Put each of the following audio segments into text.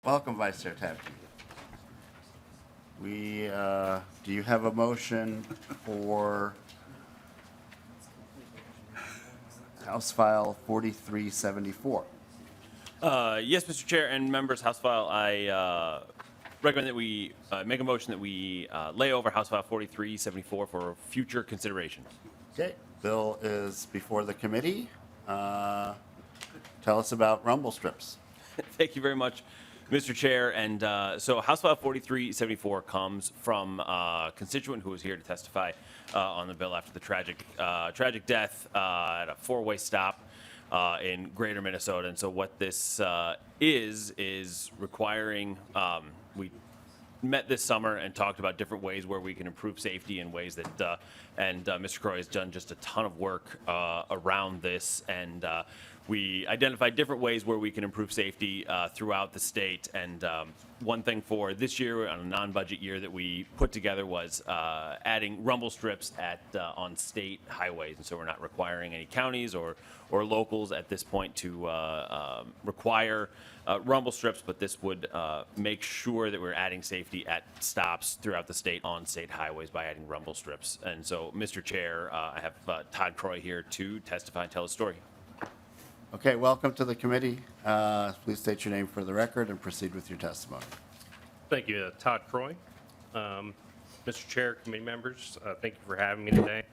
Welcome, Vice Chair Tapke. Do you have a motion for House File 4374? Yes, Mr. Chair and members, House File, I recommend that we make a motion that we lay over House File 4374 for future consideration. Okay, bill is before the committee. Tell us about rumble strips. Thank you very much, Mr. Chair. And so House File 4374 comes from a constituent who was here to testify on the bill after the tragic death at a four-way stop in greater Minnesota. And so what this is requiring, we met this summer and talked about different ways where we can improve safety in ways that, and Mr. Croy has done just a ton of work around this. And we identified different ways where we can improve safety throughout the state. And one thing for this year, on a non-budget year, that we put together was adding rumble strips on state highways. And so we're not requiring any counties or locals at this point to require rumble strips, but this would make sure that we're adding safety at stops throughout the state on state highways by adding rumble strips. And so, Mr. Chair, I have Todd Croy here to testify and tell his story. Okay, welcome to the committee. Please state your name for the record and proceed with your testimony. Thank you, Todd Croy. Mr. Chair, committee members, thank you for having me today.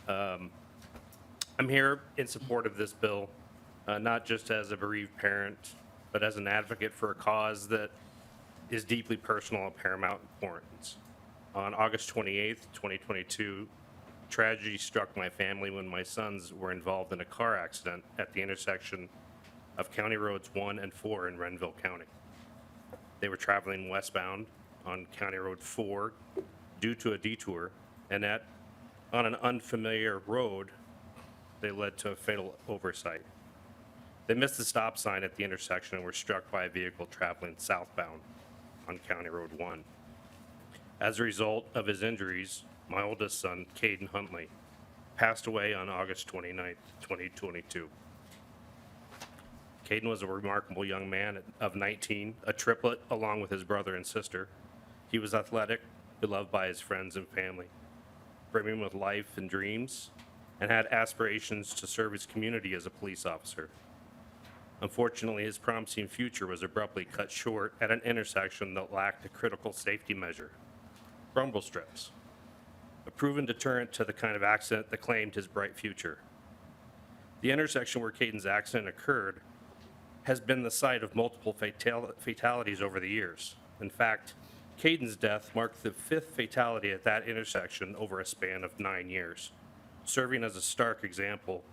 I'm here in support of this bill, not just as a bereaved parent, but as an advocate for a cause that is deeply personal and paramount importance. On August 28th, 2022, tragedy struck my family when my sons were involved in a car accident at the intersection of County Roads 1 and 4 in Renville County. They were traveling westbound on County Road 4 due to a detour, and on an unfamiliar road, they led to a fatal oversight. They missed the stop sign at the intersection and were struck by a vehicle traveling southbound on County Road 1. As a result of his injuries, my oldest son, Caden Huntley, passed away on August 29th, 2022. Caden was a remarkable young man of 19, a triplet along with his brother and sister. He was athletic, beloved by his friends and family, brimming with life and dreams, and had aspirations to serve his community as a police officer. Unfortunately, his promising future was abruptly cut short at an intersection that lacked a critical safety measure: rumble strips, a proven deterrent to the kind of accident that claimed his bright future. The intersection where Caden's accident occurred has been the site of multiple fatalities over the years. In fact, Caden's death marked the 5th fatality at that intersection over a span of 9 years, serving as a stark example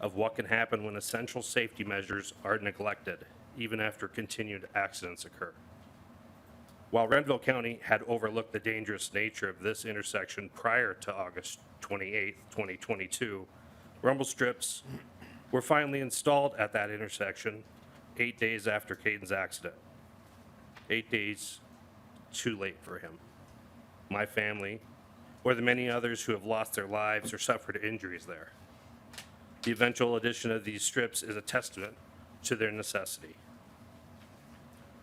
of what can happen when essential safety measures are neglected, even after continued accidents occur. While Renville County had overlooked the dangerous nature of this intersection prior to August 28, 2022, rumble strips were finally installed at that intersection 8 days after Caden's accident. 8 days too late for him, my family, or the many others who have lost their lives or suffered injuries there. The eventual addition of these strips is a testament to their necessity.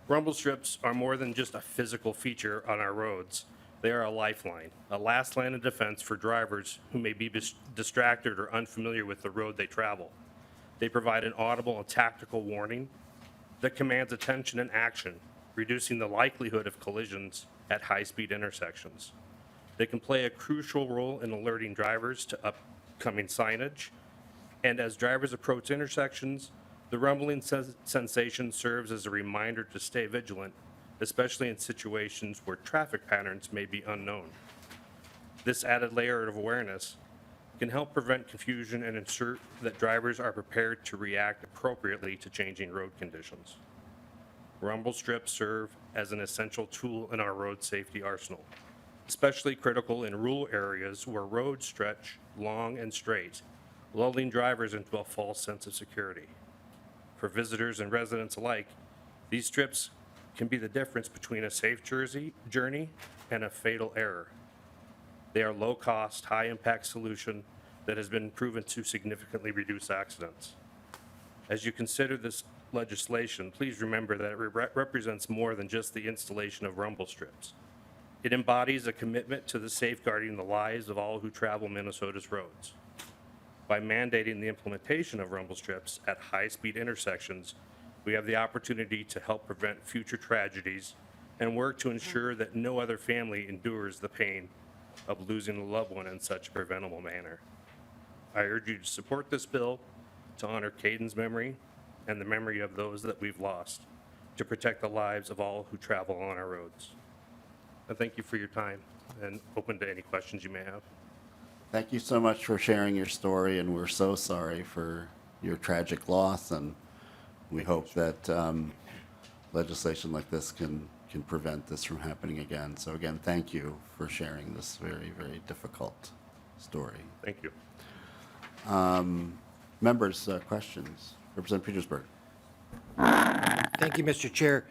Rumble strips are more than just a physical feature on our roads. They are a lifeline, a last line of defense for drivers who may be distracted or unfamiliar with the road they travel. They provide an audible and tactical warning that commands attention and action, reducing the likelihood of collisions at high-speed intersections. They can play a crucial role in alerting drivers to upcoming signage, and as drivers approach intersections, the rumbling sensation serves as a reminder to stay vigilant, especially in situations where traffic patterns may be unknown. This added layer of awareness can help prevent confusion and ensure that drivers are prepared to react appropriately to changing road conditions. Rumble strips serve as an essential tool in our road safety arsenal, especially critical in rural areas where roads stretch long and straight, lulling drivers into a false sense of security. For visitors and residents alike, these strips can be the difference between a safe journey and a fatal error. They are low-cost, high-impact solution that has been proven to significantly reduce accidents. As you consider this legislation, please remember that it represents more than just the installation of rumble strips. It embodies a commitment to the safeguarding the lives of all who travel Minnesota's roads. By mandating the implementation of rumble strips at high-speed intersections, we have the opportunity to help prevent future tragedies and work to ensure that no other family endures the pain of losing a loved one in such a preventable manner. I urge you to support this bill to honor Caden's memory and the memory of those that we've lost, to protect the lives of all who travel on our roads. I thank you for your time and open to any questions you may have. Thank you so much for sharing your story, and we're so sorry for your tragic loss, and we hope that legislation like this can prevent this from happening again. So again, thank you for sharing this very, very difficult story. Thank you. Members, questions? Representative Petersburg. Thank you, Mr. Chair.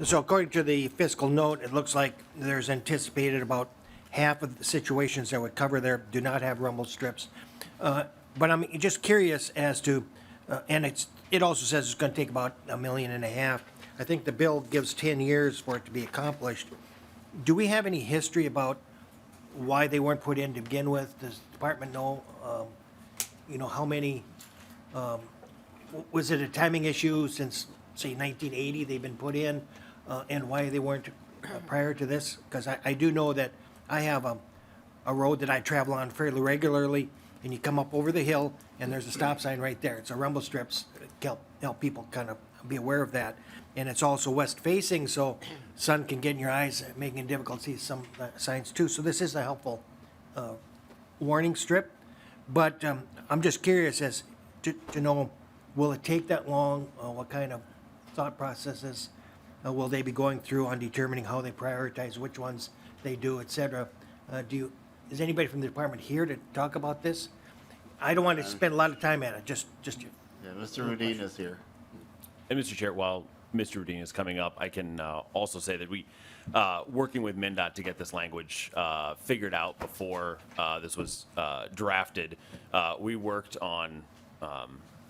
So according to the fiscal note, it looks like there's anticipated about half of the situations that would cover there do not have rumble strips. But I'm just curious as to, and it also says it's going to take about $1.5 million. I think the bill gives 10 years for it to be accomplished. Do we have any history about why they weren't put in to begin with? Does the department know, how many, was it a timing issue since, say, 1980 they've been put in, and why they weren't prior to this? Because I do know that I have a road that I travel on fairly regularly, and you come up over the hill, and there's a stop sign right there. It's a rumble strips, help people kind of be aware of that. And it's also west facing, so sun can get in your eyes, making it difficult to see some signs too. So this is a helpful warning strip. But I'm just curious as to know, will it take that long? What kind of thought processes will they be going through on determining how they prioritize, which ones they do, et cetera? Is anybody from the department here to talk about this? I don't want to spend a lot of time at it, just you. Yeah, Mr. Rudin is here. And Mr. Chair, while Mr. Rudin is coming up, I can also say that we, working with MnDOT to get this language figured out before this was drafted, we worked on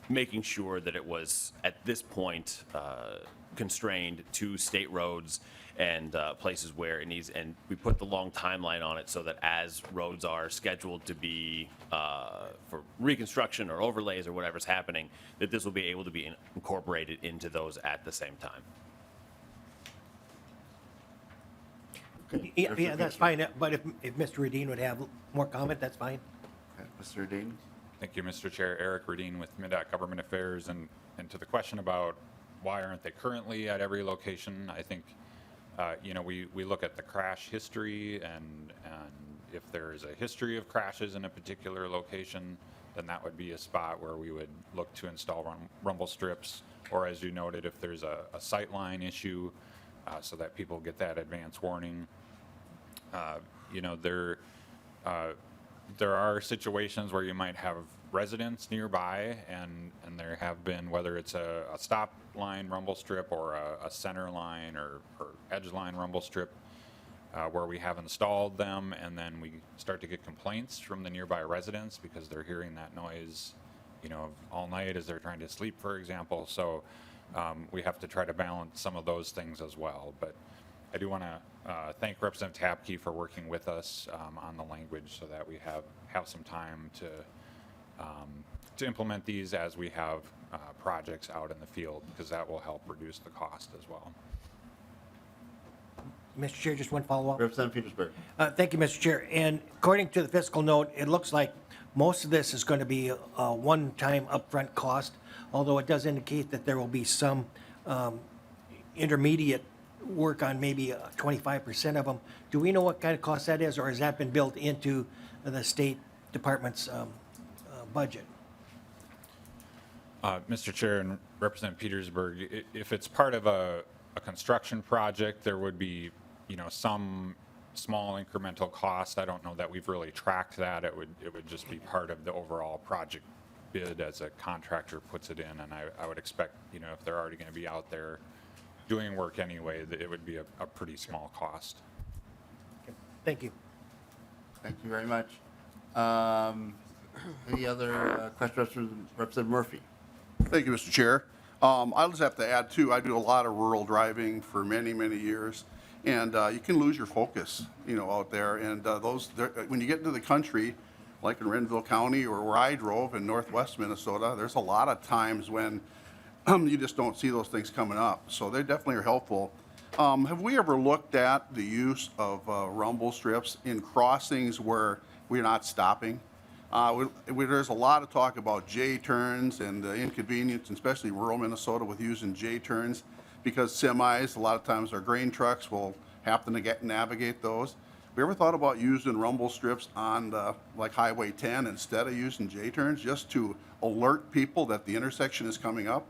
making sure that it was, at this point, constrained to state roads and places where it needs, and we put the long timeline on it so that as roads are scheduled to be for reconstruction or overlays or whatever's happening, that this will be able to be incorporated into those at the same time. Okay. Yeah, that's fine, but if Mr. Redine would have more comment, that's fine. Okay, Mr. Rudin? Thank you, Mr. Chair. Eric Rudin with MnDOT Government Affairs. And to the question about why aren't they currently at every location, I think, we look at the crash history, and if there is a history of crashes in a particular location, then that would be a spot where we would look to install rumble strips, or as you noted, if there's a sight line issue, so that people get that advance warning. There are situations where you might have residents nearby, and there have been, whether it's a stop line rumble strip or a center line or edge line rumble strip, where we have installed them, and then we start to get complaints from the nearby residents because they're hearing that noise, all night as they're trying to sleep, for example. So we have to try to balance some of those things as well. But I do want to thank Representative Tapke for working with us on the language so that we have some time to implement these as we have projects out in the field, because that will help reduce the cost as well. Mr. Chair, just one follow-up. Representative Petersburg. Thank you, Mr. Chair. And according to the fiscal note, it looks like most of this is going to be a one-time upfront cost, although it does indicate that there will be some intermediate work on maybe 25% of them. Do we know what kind of cost that is, or has that been built into the State Department's budget? Mr. Chair and Representative Petersburg, if it's part of a construction project, there would be, some small incremental cost. I don't know that we've really tracked that. It would just be part of the overall project bid as a contractor puts it in. And I would expect, if they're already going to be out there doing work anyway, that it would be a pretty small cost. Thank you. Thank you very much. Any other questions from Representative Murphy? Thank you, Mr. Chair. I'll just have to add too, I do a lot of rural driving for many, many years. And you can lose your focus, out there. And when you get into the country, like in Renville County or where I drove in northwest Minnesota, there's a lot of times when you just don't see those things coming up. So they definitely are helpful. Have we ever looked at the use of rumble strips in crossings where we're not stopping? There's a lot of talk about J-turns and the inconvenience, especially rural Minnesota, with using J-turns because semis, a lot of times our grain trucks will happen to navigate those. Have you ever thought about using rumble strips on like Highway 10 instead of using J-turns just to alert people that the intersection is coming up?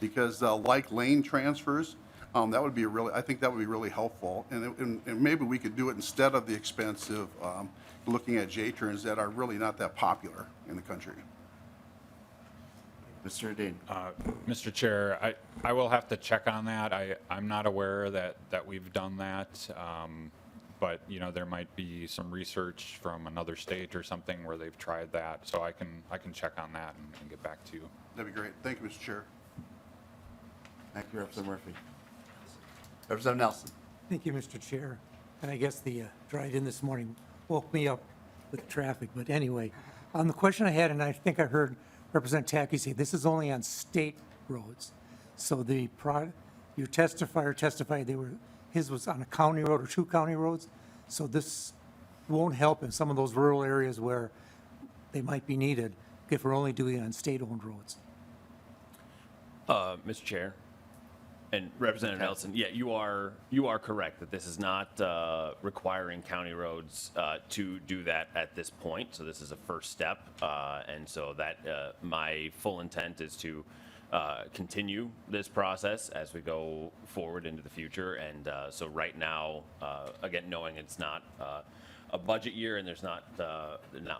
Because like lane transfers, that would be I think that would be really helpful. And maybe we could do it instead of the expensive looking at J-turns that are really not that popular in the country. Mr. Dean? Mr. Chair, I will have to check on that. I'm not aware that we've done that. But, there might be some research from another state or something where they've tried that. So I can check on that and get back to you. That'd be great. Thank you, Mr. Chair. Thank you, Representative Murphy. Representative Nelson? Thank you, Mr. Chair. And I guess the drive in this morning woke me up with traffic. But anyway, on the question I had, and I think I heard Representative Tacky say, this is only on state roads. So your testifier testified his was on a county road or 2 county roads. So this won't help in some of those rural areas where they might be needed if we're only doing it on state-owned roads. Mr. Chair and Representative Nelson, yeah, you are correct that this is not requiring county roads to do that at this point. So this is a first step, and so that my full intent is to continue this process as we go forward into the future. And so right now, again, knowing it's not a budget year and there's not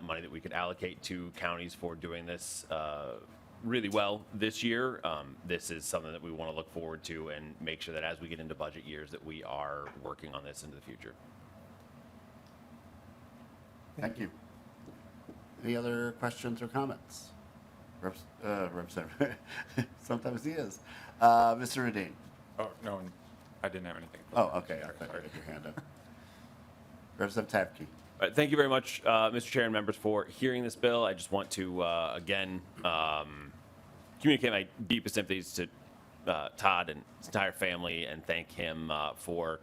money that we could allocate to counties for doing this really well this year, this is something that we want to look forward to and make sure that as we get into budget years that we are working on this into the future. Thank you. Any other questions or comments? Representative, sometimes he is. Mr. Radin? Oh, no, I didn't have anything. Oh, okay, I thought you had your hand up. Representative Tapke? All right, thank you very much, Mr. Chair and members, for hearing this bill. I just want to, again, communicate my deepest sympathies to Todd and his entire family and thank him for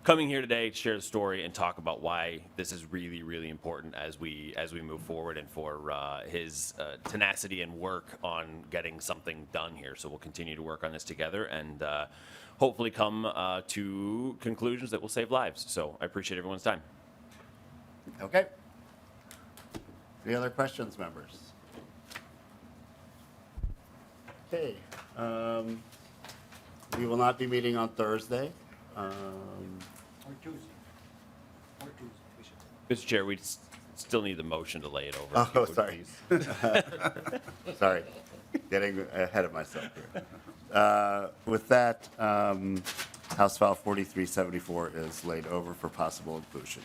coming here today to share the story and talk about why this is really, really important as we move forward, and for his tenacity and work on getting something done here. So we'll continue to work on this together and hopefully come to conclusions that will save lives. So I appreciate everyone's time. Okay. Any other questions, members? Okay. We will not be meeting on Thursday. Or Tuesday. We should. Mr. Chair, we still need the motion to lay it over. if you Oh, would, sorry. please. Sorry, getting ahead of myself here. With that, House File 4374 is laid over for possible inclusion.